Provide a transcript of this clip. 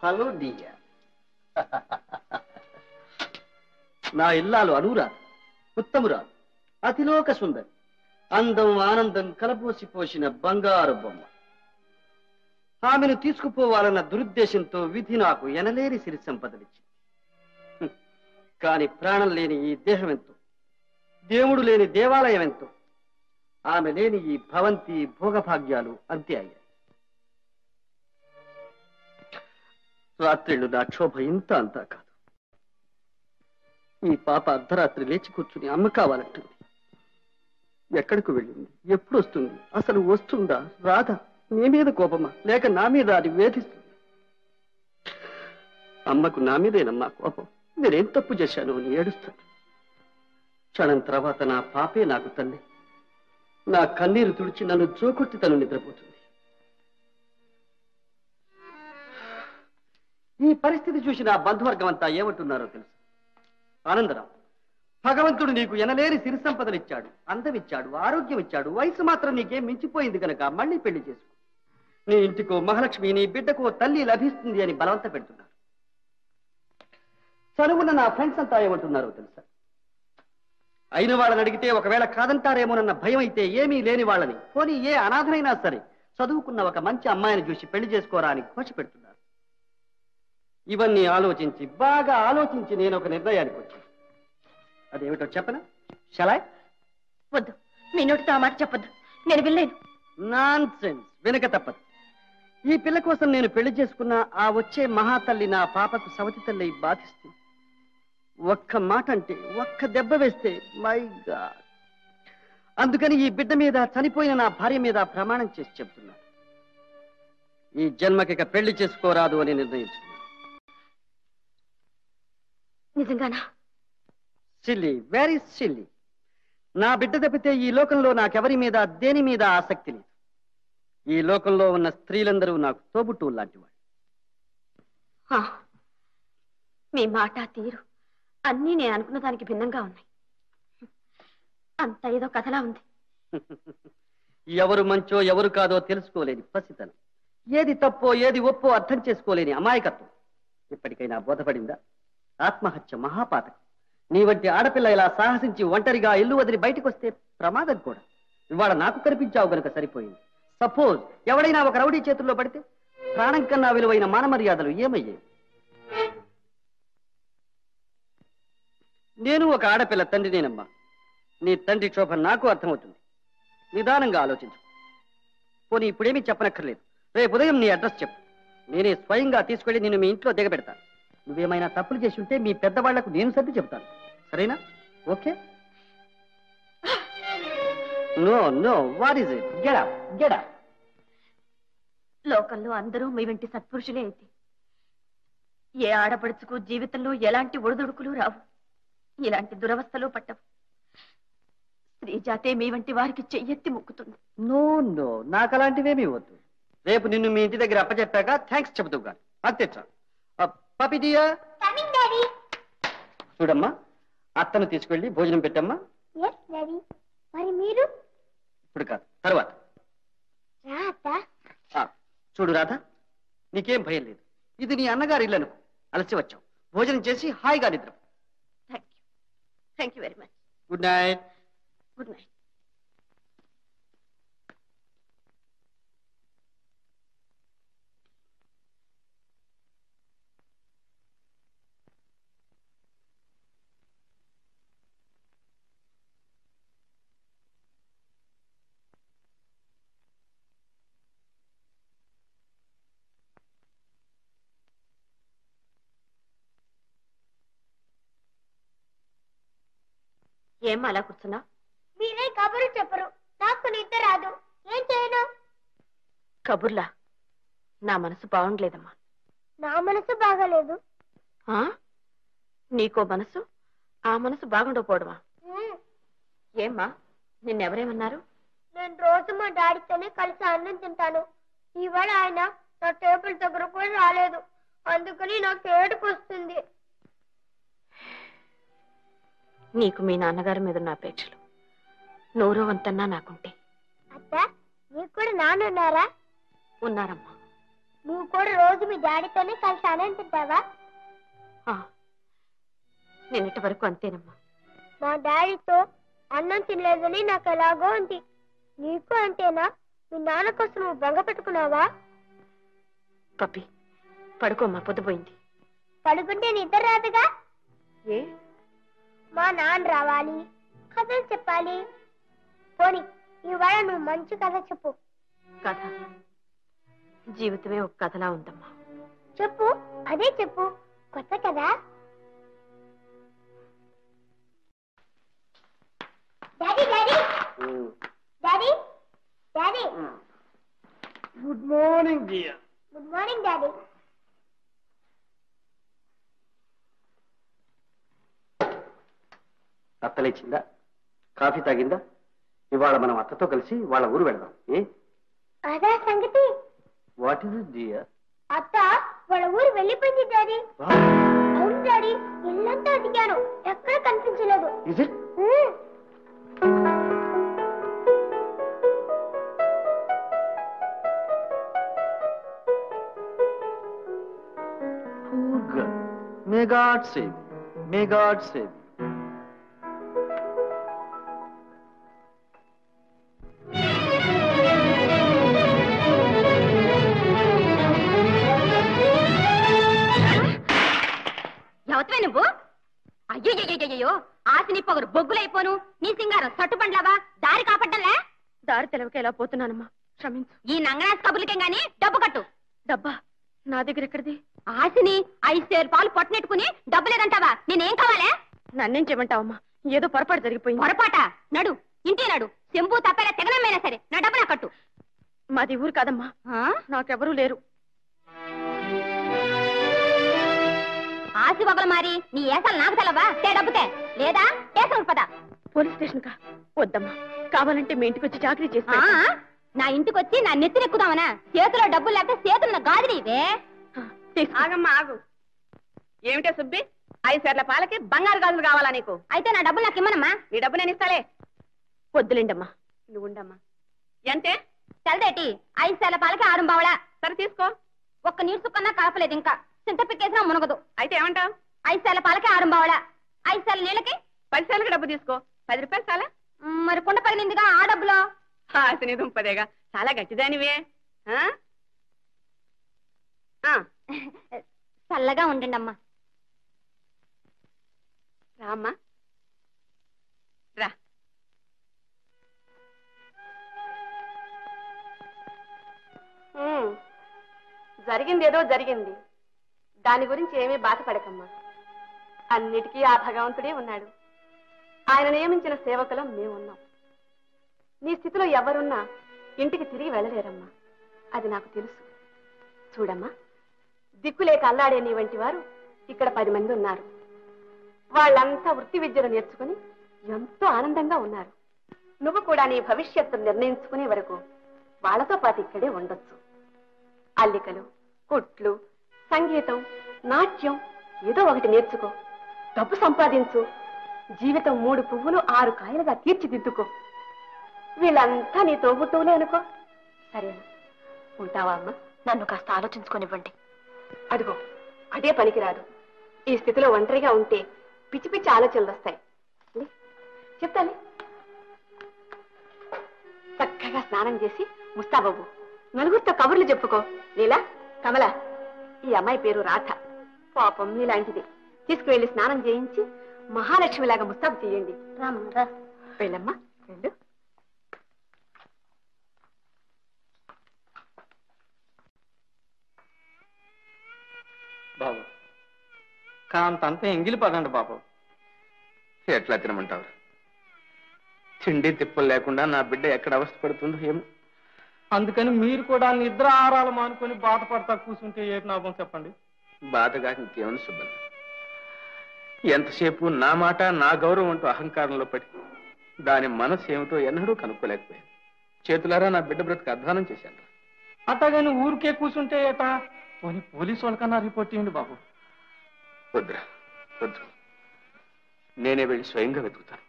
Hello డియా. నా ఇల్లాలు అనురాధ, ఉత్తమురాలు, అతిలోక సుందరి, అందం ఆనందం కలబోసి పోసిన బంగారు బొమ్మ. ఆమెను తీసుకుపోవాలన్న దురుద్దేశంతో విధి నాకు ఎనలేని సిరి సంపదలిచ్చింది. కాని ప్రాణం లేని ఈ దేహం ఎంతో, దేవుడు లేని దేవాలయం ఎంతో, ఆమె లేని ఈ భవంతి భోగభాగ్యాలు అంతే అయ్యాయి. రాత్రిళ్ళు నా క్షోభ ఇంత అంతా కాదు. ఈ పాప అర్ధరాత్రి లేచి కూర్చుని అమ్మ కావాలంటుంది. ఎక్కడికి వెళ్ళింది, ఎప్పుడు వస్తుంది, అసలు వస్తుందా రాదా, నీ మీద కోపమా లేక నా మీద అది వేధిస్తుంది? అమ్మకు నా మీదేనమ్మా కోపం. నేనేం తప్పు చేశాను అని ఏడుస్తాను. క్షణం తర్వాత నా పాపే నాకు తల్లి. నా కన్నీరు తుడిచి నన్ను జోకొట్టి తను నిద్రపోతుంది. ఈ పరిస్థితి చూసి నా బంధువర్గం అంతా ఏమంటున్నారో తెలుసు. ఆనందరావు, భగవంతుడు నీకు ఎనలేని సిరి సంపదలు ఇచ్చాడు, అందం ఇచ్చాడు, ఆరోగ్యం ఇచ్చాడు, వయసు మాత్రం నీకేం మించిపోయింది కనుక మళ్ళీ పెళ్లి చేసుకో. నీ ఇంటికో మహాలక్ష్మి, నీ బిడ్డకో తల్లి లభిస్తుంది అని బలవంత పెడుతున్నారు. చదువున్న నా ఫ్రెండ్స్ అంతా ఏమంటున్నారో తెలుసా? అయిన వాళ్ళని అడిగితే ఒకవేళ కాదంటారేమోనన్న భయం అయితే ఏమీ లేని వాళ్ళని, పోనీ ఏ అనాథనైనా సరే చదువుకున్న ఒక మంచి అమ్మాయిని చూసి పెళ్లి చేసుకోరా అని ఘోష పెడుతున్నారు. ఇవన్నీ ఆలోచించి బాగా ఆలోచించి నేను ఒక నిర్ణయానికి వచ్చాను. అదేమిటో చెప్పనా? షలాయ్? వద్దు, మీ నోటితో ఆ మాట చెప్పొద్దు, నేను వినలేను. నాన్ సెన్స్, వెనక తప్పదు. ఈ పిల్ల కోసం నేను పెళ్లి చేసుకున్న ఆ వచ్చే మహాతల్లి నా పాపకు సవతి తల్లి బాధిస్తుంది. ఒక్క మాట అంటే, ఒక్క దెబ్బ వేస్తే మై గాడ్. అందుకని ఈ బిడ్డ మీద, చనిపోయిన నా భార్య మీద ప్రమాణం చేసి చెప్తున్నా, ఈ జన్మకిక పెళ్లి చేసుకోరాదు అని నిర్ణయించుకున్నాను. నిజంగానా? Silly, very silly. నా బిడ్డ తప్పితే ఈ లోకంలో నాకెవరి మీద, దేని మీద ఆసక్తి లేదు. ఈ లోకంలో ఉన్న స్త్రీలందరూ నాకు తోబుట్టువులు లాంటి వాళ్ళు. మీ మాట తీరు అన్నీ నేను అనుకున్న దానికి భిన్నంగా ఉన్నాయి. అంత ఏదో కథలా ఉంది. ఎవరు మంచో ఎవరు కాదో తెలుసుకోలేని పసితనం, ఏది తప్పో ఏది ఒప్పో అర్థం చేసుకోలేని అమాయకత్వం ఇప్పటికైనా బోధపడిందా? ఆత్మహత్య మహాపాతకం. నీ వంటి ఆడపిల్ల ఇలా సాహసించి ఒంటరిగా ఇల్లు వదిలి బయటకు వస్తే ప్రమాదం కూడా. ఇవాళ నాకు కనిపించావు గనుక సరిపోయింది. సపోజ్ ఎవడైనా ఒక రౌడీ చేతుల్లో పడితే ప్రాణం కన్నా విలువైన మాన మర్యాదలు ఏమయ్యాయి? నేను ఒక ఆడపిల్ల తండ్రినేనమ్మా. నీ తండ్రి క్షోభ నాకు అర్థమవుతుంది. నిదానంగా ఆలోచించు. పోనీ ఇప్పుడేమీ చెప్పనక్కర్లేదు. రేపు ఉదయం నీ అడ్రస్ చెప్పు. నేనే స్వయంగా తీసుకెళ్లి నిన్ను మీ ఇంట్లో దిగబెడతాను. నువ్వేమైనా తప్పులు చేసి ఉంటే మీ పెద్దవాళ్లకు నేను సర్ది చెబుతాను. సరేనా? Okay? No no, what is it? Get up, get up. లోకంలో అందరూ మీ వెంటి సత్పురుషులే అయితే ఏ ఆడపడుచుకు జీవితంలో ఎలాంటి ఒడిదుడుకులు రావు, ఇలాంటి దురవస్థలు పట్టవు. స్త్రీ జాతే మీ వంటి వారికి చెయ్యెత్తి మొక్కుతుంది. నో నో, నాకు అలాంటివేమీ వద్దు. రేపు నిన్ను మీ ఇంటి దగ్గర అప్పచెప్పాక థ్యాంక్స్ చెబుతూ గాని అంతే చాలు. పపి డియర్, చూడమ్మా, అత్తను తీసుకెళ్ళి భోజనం పెట్టమ్మా. మరి మీరు? ఇప్పుడు కాదు, తర్వాత. చూడు రాధా, నీకేం భయం లేదు. ఇది నీ అన్నగారి ఇల్లు అనుకో. అలసి వచ్చావు, భోజనం చేసి హాయిగా నిద్ర. Thank you very much. Good night. Good night. ఏం అలా కూర్చున్నా? మీరే కబురు చెప్పరు, నాకు నిద్ర రాదు, ఏం చేయను? కబుర్లా? నా మనసు బాగుండలేదమ్మా. నా మనసు బాగలేదు. నీకో మనసు, ఆ మనసు బాగుండకపోవడమా? ఏమ్మా, నిన్నెవరేమన్నారు? నేను రోజు మా డాడీతోనే కలిసి అన్నం తింటాను. ఇవాళ ఆయన నా టేబుల్ దగ్గర కూడా రాలేదు. అందుకని నాకు ఏడుపు వస్తుంది. నీకు మీ నాన్నగారి మీద ఉన్న అపేక్షలు నూరో వంతన్నా నాకుంటే. అత్త, నీకు కూడా నాన్నున్నారా? ఉన్నారమ్మా. నువ్వు కూడా రోజు మీ డాడీతోనే కలిసి అన్నం తింటావా? నిన్నటి వరకు అంతేనమ్మా. మా డాడీతో అన్నం తినలేదని నాకు ఎలాగో ఉంది. నీకు అంతేనా? మీ నాన్న కోసం నువ్వు బెంగ పెట్టుకున్నావా? పప్పి పడుకోమ్మా, పొద్దుపోయింది. పడుకుంటే నిద్ర రాదుగా. ఏ? మా నాన్న రావాలి, కథలు చెప్పాలి. పోనీ ఇవాళ నువ్వు మంచి కథ చెప్పు. కథ? జీవితమే ఒక కథలా ఉందమ్మా. చెప్పు, అదే చెప్పు. కొత్త కదా. Daddy daddy daddy daddy. Good morning dear. Good morning daddy. అత్తలేచిందా? కాఫీ తాగిందా? ఇవాళ మనం అత్తతో కలిసి వాళ్ళ ఊరు వెళ్దాం. ఏ అదా సంగతి? What is it dear? అత్త వాళ్ళ ఊరు వెళ్ళిపోయింది డాడీ. అవును డాడీ, ఇల్లంతా అడిగాను, ఎక్కడ కనిపించలేదు. Is it? Poor girl. May God save you. May God save you. ఎవతవే నువ్వు? అయ్యో, ఆశని పొగరు బొగ్గులైపోను, నీ సింగారం సట్టుబండ్లావా? దారి కాపడ్డంలే? దారి తెలవక ఎలా పోతున్నానమ్మా, క్షమించు. ఈ నంగనాస్ కబుర్లకేం గాని డబ్బు కట్టు. డబ్బా నా దగ్గర ఎక్కడిది? ఆశని 5 సేరు పాలు పొట్టనెట్టుకుని డబ్బు లేదంటావా? నేనేం కావాలే? నన్నేం చేయమంటావమ్మా, ఏదో పొరపాటు జరిగిపోయింది. పొరపాట? నడు, ఇంటి నడు. చెంబు తప్పేలా తెగనమైనా సరే నా డబ్బు నా కట్టు. మాది ఊరు కాదమ్మా, నాకెవరూ లేరు. ఆశ వగలు మారి నీ ఏసాలు నాకు తెలవా? డబ్బుతే లేదా స్టేషన్ పదా. పోలీస్ స్టేషన్ కా? వద్దమ్మా, కావాలంటే మీ ఇంటికి వచ్చి చాకరీ చేస్తా. నా ఇంటికి వచ్చి నా నెత్తినెక్కుదామనా? చేతిలో డబ్బులు లేకపోతే చేతున్న గాజులు ఇవే. ఆగమ్మా ఆగు. ఏమిటే సుబ్బి, 5 సేర్ల పాలకి బంగారు గాజులు కావాలా నీకు? అయితే నా డబ్బులు నాకు ఇమ్మనమ్మా. నీ డబ్బు నేను ఇస్తాలే. వద్దులేండమ్మా. నువ్వు ఉండమ్మా. ఎంతే? తెలదేటి, 5 సేర్ల పాలకి 6 బావలా. సరే తీసుకో. ఒక్క నీరు సుక్కన్నా కాపలేదు, ఇంకా చింత పిక్కేసినా మునగదు. అయితే ఏమంటావు? 5 సేర్ల పాలకి 6 బావలా. 5 సేర్ల నీళ్ళకి 10 సేర్లకి డబ్బు తీసుకో. 10 రూపాయలు చాలా? మరి కుండ పగిలిందిగా, ఆ డబ్బులో. ఆశని దుంపదేగా, చాలా గట్టిదానివే. చల్లగా ఉండండి అమ్మా. రామ్మా రా. జరిగింది ఏదో జరిగింది, దాని గురించి ఏమీ బాధపడకమ్మా. అన్నిటికీ ఆ భగవంతుడే ఉన్నాడు. ఆయన నియమించిన సేవకులం మేమున్నాం. నీ స్థితిలో ఎవరున్నా ఇంటికి తిరిగి వెళ్ళలేరమ్మా, అది నాకు తెలుసు. చూడమ్మా, దిక్కులేక అల్లాడే నీ వంటి వారు ఇక్కడ 10 మంది ఉన్నారు. వాళ్ళంతా వృత్తి విద్యలు నేర్చుకుని ఎంతో ఆనందంగా ఉన్నారు. నువ్వు కూడా నీ భవిష్యత్తు నిర్ణయించుకునే వరకు వాళ్ళతో పాటు ఇక్కడే ఉండొచ్చు. అల్లికలు, కుట్లు, సంగీతం, నాట్యం ఏదో ఒకటి నేర్చుకో. డబ్బు సంపాదించు. జీవితం 3 పువ్వులు 6 కాయలుగా తీర్చిదిద్దుకో. వీళ్ళంతా నీ తోబుట్టువులే అనుకో. సరేనా? ఉంటావా అమ్మా? నన్ను కాస్త ఆలోచించుకోనివ్వండి. అదిగో అదే పనికిరాదు. ఈ స్థితిలో ఒంటరిగా ఉంటే పిచ్చి పిచ్చి ఆలోచనలు వస్తాయి. చెప్తాను. చక్కగా స్నానం చేసి ముస్తాబాబు నలుగురితో కబుర్లు చెప్పుకో. నీలా, కమల, ఈ అమ్మాయి పేరు రాధ, పాపం మీలాంటిది. తీసుకువెళ్ళి స్నానం చేయించి మహాలక్ష్మిలాగా ముస్తాబు చేయండి. వెళ్ళమ్మా, వెళ్ళు. బాబు కాంతంతా ఎంగిలి పదండి బాబు. ఎట్లా తినమంటావు? తిండి తిప్పలు లేకుండా నా బిడ్డ ఎక్కడ అవస్థ పడుతుందో ఏమో. అందుకని మీరు కూడా నిద్ర ఆహారాలు మానుకొని బాధపడతా కూర్చుంటే ఏ లాభం చెప్పండి? బాధగా ఇంకేమని సుబ్బన్న, ఎంతసేపు నా మాట నా గౌరవం అంటూ అహంకారంలో పడి దాని మనసు ఏమిటో ఎన్నడూ కనుక్కోలేకపోయాను. చేతులారా నా బిడ్డ బ్రతుకు అధ్వానం చేశాను. అట్టగాని ఊరికే కూర్చుంటే ఏటా? పోనీ పోలీసు వాళ్ళకన్నా రిపోర్ట్ చేయండి బాబు. వద్దురా, వద్దు. నేనే వెళ్ళి స్వయంగా వెతుకుతాను.